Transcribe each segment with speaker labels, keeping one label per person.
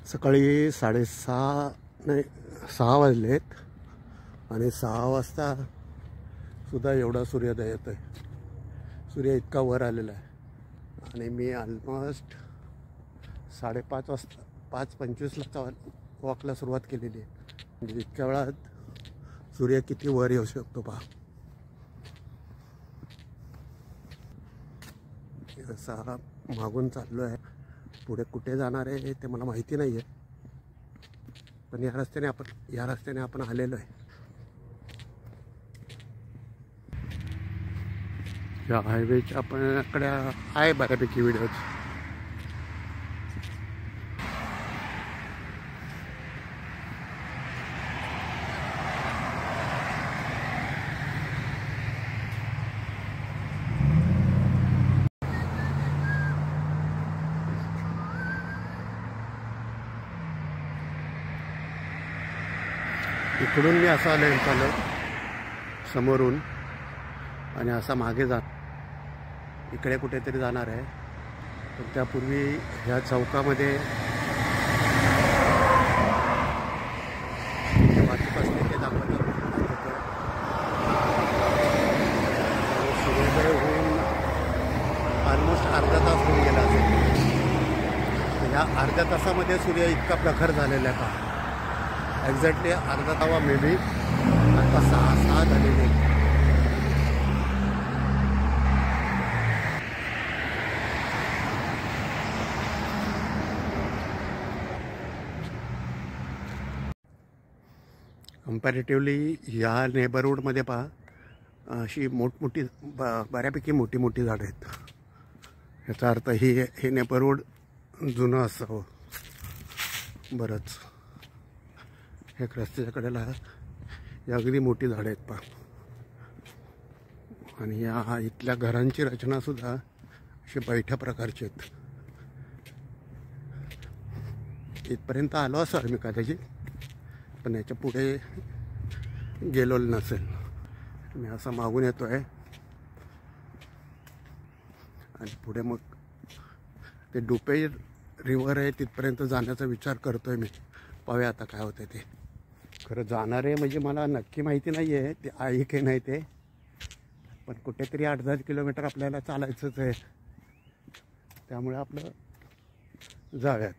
Speaker 1: सकाळी 6:30 नाही 6 वाजलेत आणि 6 वाजता सुद्धा एवढा सूर्योदय येतोय. सूर्य इतका वर आलेला आहे आणि मी ऑलमोस्ट 5:30 वाजता 5:25ला वॉकला सुरुवात केलेली आहे. म्हणजे इतक्या वेळात सूर्य किती वर येऊ शकतो पहा. असा मागून चाललो आहे. पुढे कुठे जाणार आहे ते मला माहिती नाही आहे, पण या रस्त्याने आपण आलेलो आहे. या हायवेच्या आपल्याकडे आहे बऱ्यापैकी व्हिडिओज. इकडून मी असा आलो समोरून आणि असा मागे इकडे कुठेतरी जाणार आहे. पण त्यापूर्वी ह्या चौकामध्ये वाचत असते ते दाखवतात. सूर्योदय होऊन ऑलमोस्ट अर्धा तास होऊन गेला असेल. ह्या अर्ध्या तासामध्ये सूर्य इतका प्रखर झालेला आहे पहा. एक्झॅक्टली अर्धा तावा मे बी आता 6 झालेले. कंपॅरेटिव्हली ह्या नेबरहूडमध्ये पहा अशी मोठमोठी बऱ्यापैकी मोठी झाडं आहेत. याचा अर्थ हे नेबरहूड जुनं असावं बरंच. एक रस्त्याच्या कडेला अगदी मोठी झाडं आहेत पहा. आणि या इथल्या घरांची रचनासुद्धा अशी बैठ्या प्रकारची आहेत. इथपर्यंत आलो असाल मी कदाचित, पण याच्या पुढे गेलो नसेल. मी असा मागून येतो आहे आणि पुढे मग ते डुपे रिव्हर आहे तिथपर्यंत जाण्याचा विचार करतोय मी. पाहूया आता काय होतं ते. खरं जाणार आहे म्हणजे मला नक्की माहिती नाही आहे ते आहे की नाही ते, पण कुठेतरी 8-10 किलोमीटर आपल्याला चालायचंच आहे. त्यामुळे आपलं जाऊयात.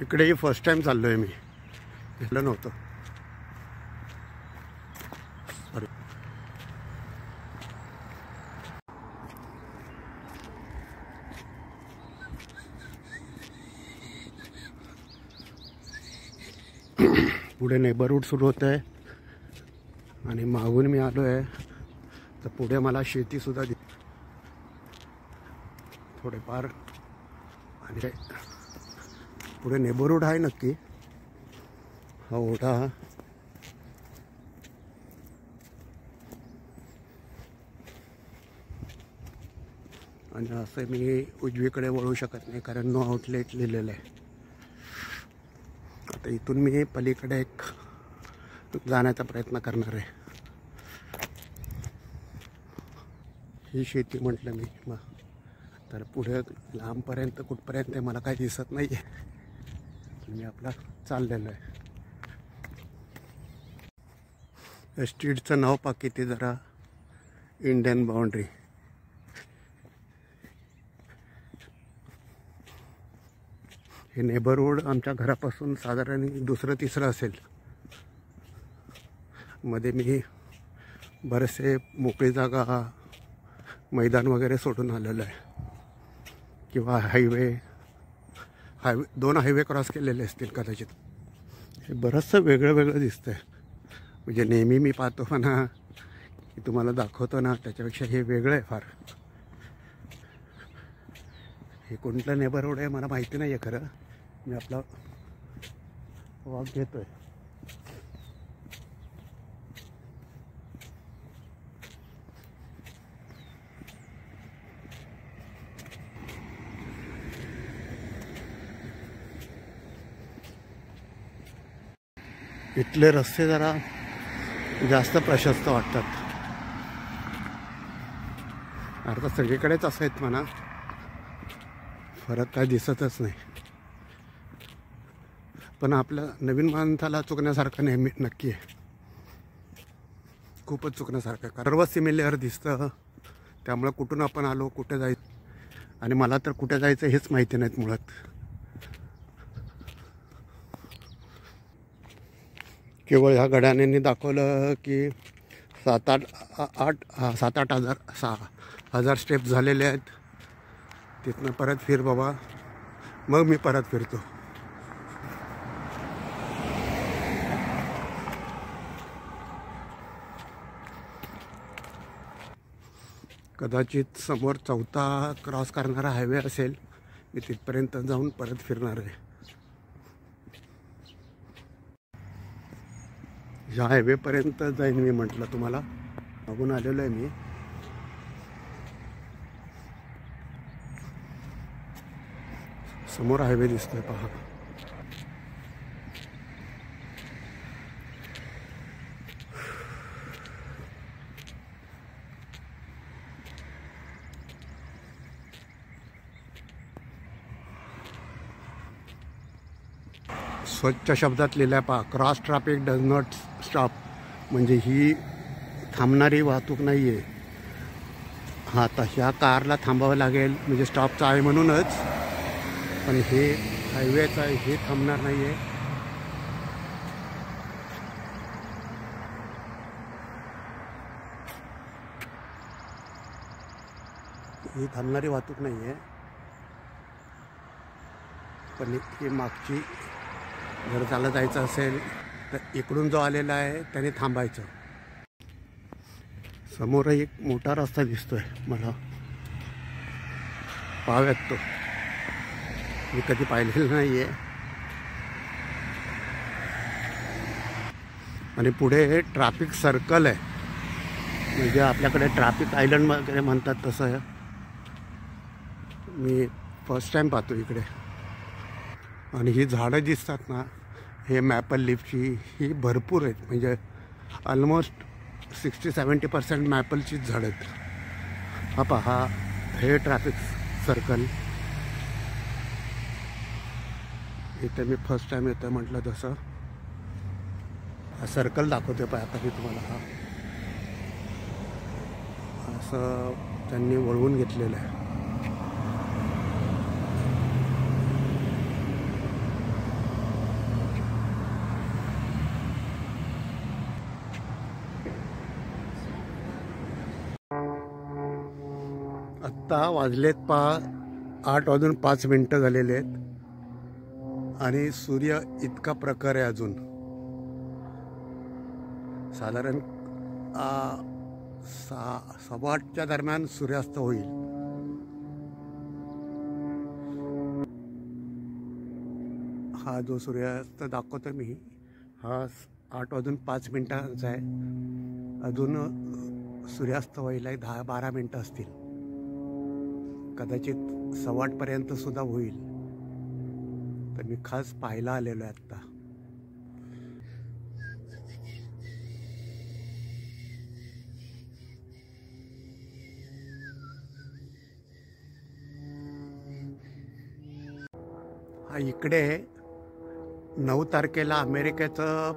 Speaker 1: इकडेही फर्स्ट टाइम चाललो आहे मी. भेटलं नव्हतं. सॉरी. पुढे नेबरहूड सुरू होत आहे आणि मागून मी आलो आहे तर पुढे मला शेतीसुद्धा थोडेफार. आणि पुढे नेबरहूड आहे नक्की. हा ओढा आणि असं मी उजवीकडे वळू शकत नाही कारण नो आउटलेट लिहिलेलं आहे. आता इथून मी पलीकडे एक जाण्याचा प्रयत्न करणार आहे. ही शेती म्हटलं मी तर पुढे लांबपर्यंत कुठपर्यंत मला काही दिसत नाही आहे. मी आपला चाललेलो आहे. या स्ट्रीटचं नाव पहा किती जरा इंडियन बाउंड्री. हे नेबरहूड आमच्या घरापासून साधारण 2-3 असेल. मध्ये मी बरेचसे मोकळी जागा मैदान वगैरे सोडून आलेलो आहे. किंवा हायवे 2 हायवे क्रॉस केलेले असतील कदाचित. हे बरंचसं वेगळं वेगळं दिसतंय. म्हणजे नेहमी मी पाहतो ना की तुम्हाला दाखवतो ना, त्याच्यापेक्षा हे वेगळं आहे फार. हे कोणतं नेबरहूड आहे मला माहिती नाही आहे खरं. मी आपला वॉक घेतोय. इथले रस्ते जरा जास्त प्रशस्त वाटतात. अर्थात सगळीकडेच असं आहेत म्हणा, फरक काय दिसतच नाही. पण आपल्या नवीन माणसाला चुकण्यासारखं नेहमी नक्की आहे, खूपच चुकण्यासारखं. सर्व सिमिलर दिसतं. त्यामुळे कुठून आपण आलो, कुठे जायचं, आणि मला तर कुठे जायचं हेच माहिती नाहीत मुळात. केवळ ह्या घड्याळांनी दाखवलं की 7-8 हजार स्टेप झालेले आहेत. तिथनं परत फिर बाबा. मग मी परत फिरतो. कदाचित समोर 4था क्रॉस करणारा हायवे असेल. मी तिथपर्यंत जाऊन परत फिरणार आहे. ह्या हायवेपर्यंत जाईन मी म्हटलं तुम्हाला. बघून आलेलो आहे मी. समोर हायवे दिसतोय पहा. स्वच्छ शब्दात लिहिलं पहा, cross traffic does not stop. म्हणजे ही थांबणारी वाहतूक नाही आहे. हां, आता ह्या कारला थांबावं लागेल म्हणजे स्टॉपचं आहे म्हणूनच. पण हे हायवेचं आहे, हे थांबणार नाही आहे. ही थांबणारी वाहतूक नाही आहे. पण ही मागची जर त्याला जायचं असेल तर इकडून जो आलेला आहे त्याने थांबायचं. समोर एक मोठा रस्ता दिसतोय मला, पाहाव्यात तो. मी कधी पाहिलेलं नाही आहे. आणि पुढे ट्रॅफिक सर्कल आहे. म्हणजे आपल्याकडे ट्रॅफिक आयलंड वगैरे म्हणतात तसं आहे. मी फर्स्ट टाईम पाहतो इकडे. आणि ही झाडं दिसतात ना, हे मॅपल लीफची, ही भरपूर आहेत. म्हणजे ऑलमोस्ट 60-70% मॅपलचीच झाडं आहेत. हा पहा, हे ट्रॅफिक सर्कल. इथे मी फर्स्ट टाईम येतं म्हटलं तसं. हा सर्कल दाखवते पाय आता मी तुम्हाला. हा असं त्यांनी वळवून घेतलेलं आहे. आत्ता वाजलेत पहा 8:05 झालेले आहेत. आणि सूर्य इतका प्रखर आहे अजून. साधारण 7:15च्या दरम्यान सूर्यास्त होईल. हा जो सूर्यास्त दाखवतो मी, हा 8:05 आहे. अजून सूर्यास्त व्हायला 10-12 मिनटं असतील. कदाचित 8:15पर्यंत सुद्धा होईल. तर मी खास पाहायला आलेलो आहे आत्ता. हा इकडे 9 तारखेला अमेरिकेचं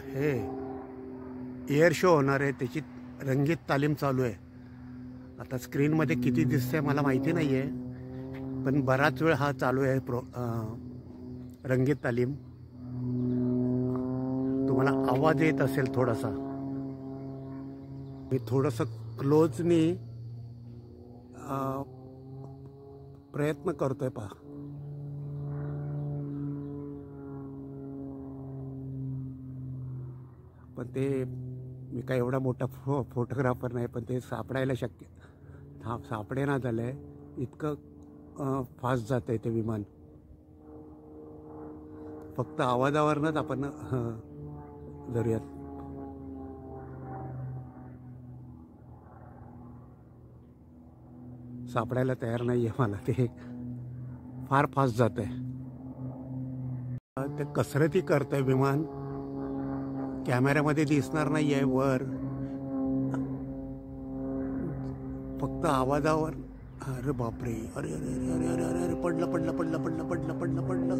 Speaker 1: हे एअर शो होणार आहे. त्याची रंगीत तालीम चालू आहे. आता स्क्रीनमध्ये किती दिसतंय मला माहिती नाही आहे, पण बराच वेळ हा चालू आहे रंगीत तालीम. तुम्हाला आवाज येत असेल थोडासा. मी थोडंसं क्लोजनी प्रयत्न करतोय पहा. पण ते मी काय एवढा मोठा फोटोग्राफर नाही, पण ते सापडायला सापडेना झालं आहे. इतकं फास्ट जातं आहे ते विमान. फक्त आवाजावरनंच आपण धरूयात. सापडायला तयार नाही आहे मला, ते फार फास्ट जात आहे. ते कसरती करत आहे विमान, कॅमेऱ्यामध्ये दिसणार नाही आहे वर, फक्त आवाजावर. अरे बापरे, अरे अरे अरे अरे अरे अरे पडलं पडलं पडलं पडलं पडलं पडलं पडलं.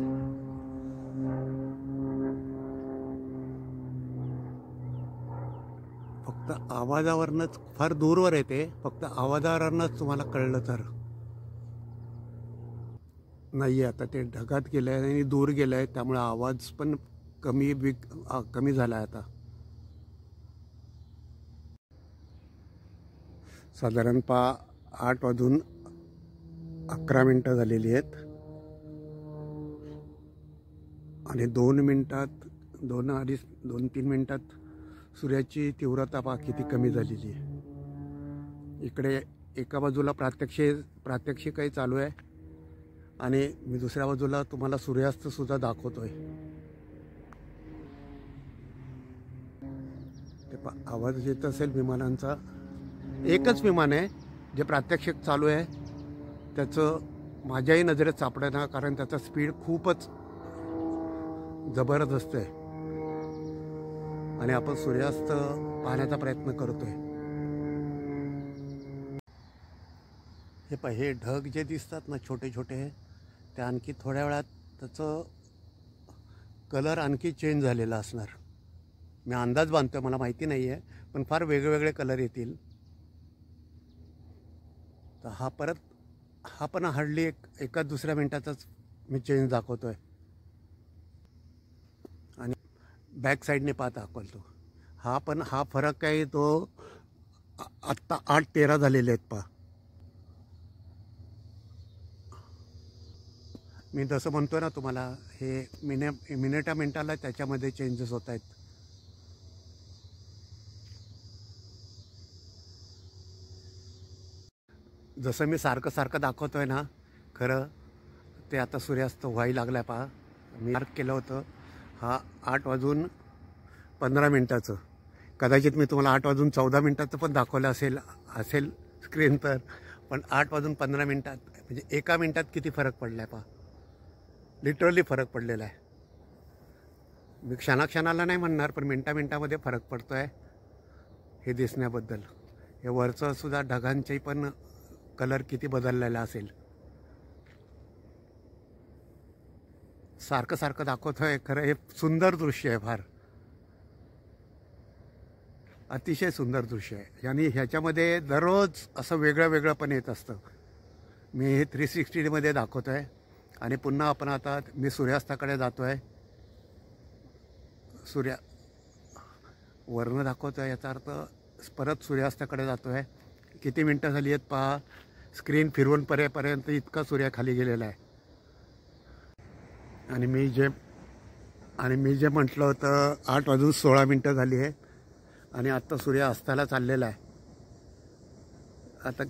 Speaker 1: फक्त आवाजावरनंच, फार दूरवर येते, फक्त आवाजावरनंच तुम्हाला कळलं तर. नाही आहे आता, ते ढगात गेलं आहे आणि दूर गेलं आहे, त्यामुळे आवाज पण कमी झाला आहे आता. साधारणतः 8:11 झालेली आहेत आणि 2-3 मिनिटात सूर्याची तीव्रता पहा किती कमी झालेली आहे. इकडे एका बाजूला प्रात्यक्षिकही चालू आहे आणि मी दुसऱ्या बाजूला तुम्हाला सूर्यास्त सुद्धा दाखवतोय. ते आवाज येत असेल विमानांचा. एकच विमान आहे जे प्रात्यक्षिक चालू आहे, त्याचं माझ्याही नजरेत सापडेना, कारण त्याचा स्पीड खूपच जबरदस्त आहे आणि आपण सूर्यास्त पाहण्याचा प्रयत्न करतोय. हे ढग जे दिसतात ना छोटे छोटे, ते आणखी थोड्या वेळात त्याचं कलर आणखी चेंज झालेला असणार. मी अंदाज बांधतोय, मला माहिती नाही आहे, पण फार वेगवेगळे कलर येतील. तर हा पण हार्डली एका दुसऱ्या मिनटाचाच मी चेंज दाखवतोय. आणि बॅक साईडने पाहता दाखवतो. हा फरक काय, तो आत्ता 8:13 झालेले आहेत पहा. मी जसं म्हणतोय ना तुम्हाला, हे मिनिटाला त्याच्यामध्ये चेंजेस होत आहेत. जसं मी सारखं दाखवतोय ना, खरं ते आता सूर्यास्त व्हायला लागलाय पहा. मी मार्क केलं होतं 8:15 कदाचित मी तुम्हाला 8:14 पण दाखवलं असेल स्क्रीन तर, पण 8:15 म्हणजे एका मिनिटात किती फरक पडलाय पहा. लिटरली फरक पडलेला आहे. मी क्षणाला नाही म्हणणार, पण मिनटामध्ये फरक पडतोय हे दिसण्याबद्दल. हे वरचं सुद्धा ढगांचे पण कलर किती बदललेला असेल. सारखं दाखवतोय, खरं हे सुंदर दृश्य आहे, फार अतिशय सुंदर दृश्य आहे. आणि ह्याच्यामध्ये दररोज असं वेगळं पण येत असतं. मी हे 360मध्ये दाखवतोय आणि पुन्हा आपण आता मी सूर्यास्ताकडे जातोय. वर्ण दाखवतोय, याचा अर्थ परत सूर्यास्ताकडे जातोय. किती मिनटं झाली आहेत पहा. स्क्रीन फिरवून पर्यंत इतका सूर्य खाली गेलेला आहे. आणि मी जे म्हटलं होतं 8:16 झाली आहे आणि आत्ता सूर्य अस्ताला चाललेला आहे. आता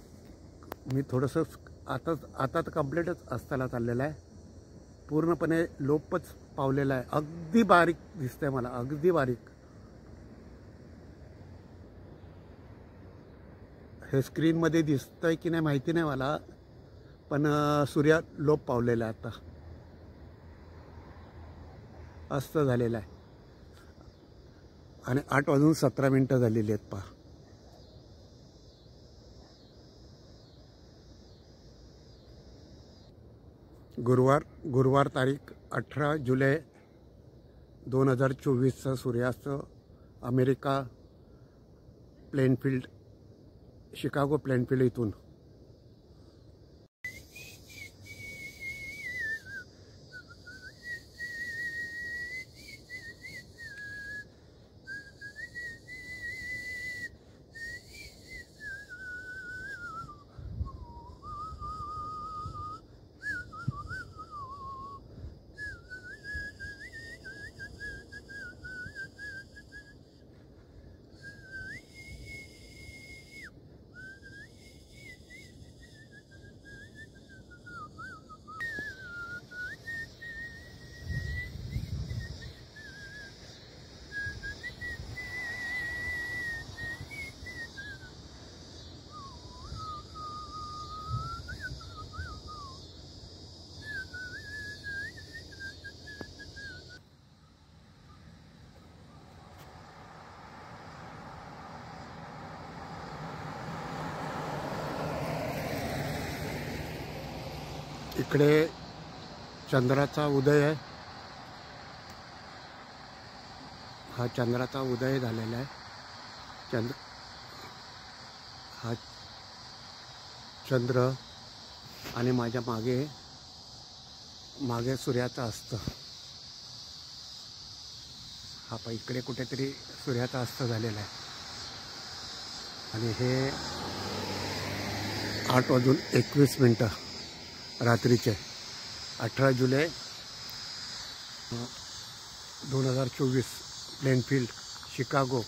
Speaker 1: मी थोडंसं आता तर कम्प्लीटच अस्ताला चाललेला आहे. पूर्णपणे लोपच पावलेला आहे. अगदी बारीक दिसतंय मला, अगदी बारीक. हे स्क्रीनमध्ये दिसतंय की नाही माहिती नाही मला, पण सूर्य लोप पावलेला आहे, आता अस्त झालेला आहे. आणि 8:17 झालेली आहेत पहा. गुरुवार तारीख 18 जुलै 2024चा सूर्यास्त अमेरिका प्लेनफील्ड, शिकागो प्लेनफील्ड इथून. इकडे चंद्राचा उदय आहे. हा चंद्राचा उदय झालेला आहे. हा चंद्र आणि माझ्या मागे सूर्याचा अस्त. हा इकडे कुठेतरी सूर्याचा अस्त झालेला आहे. आणि हे 8:21 रात्रीचे 18 जुलै 2024 प्लेनफील्ड, शिकागो.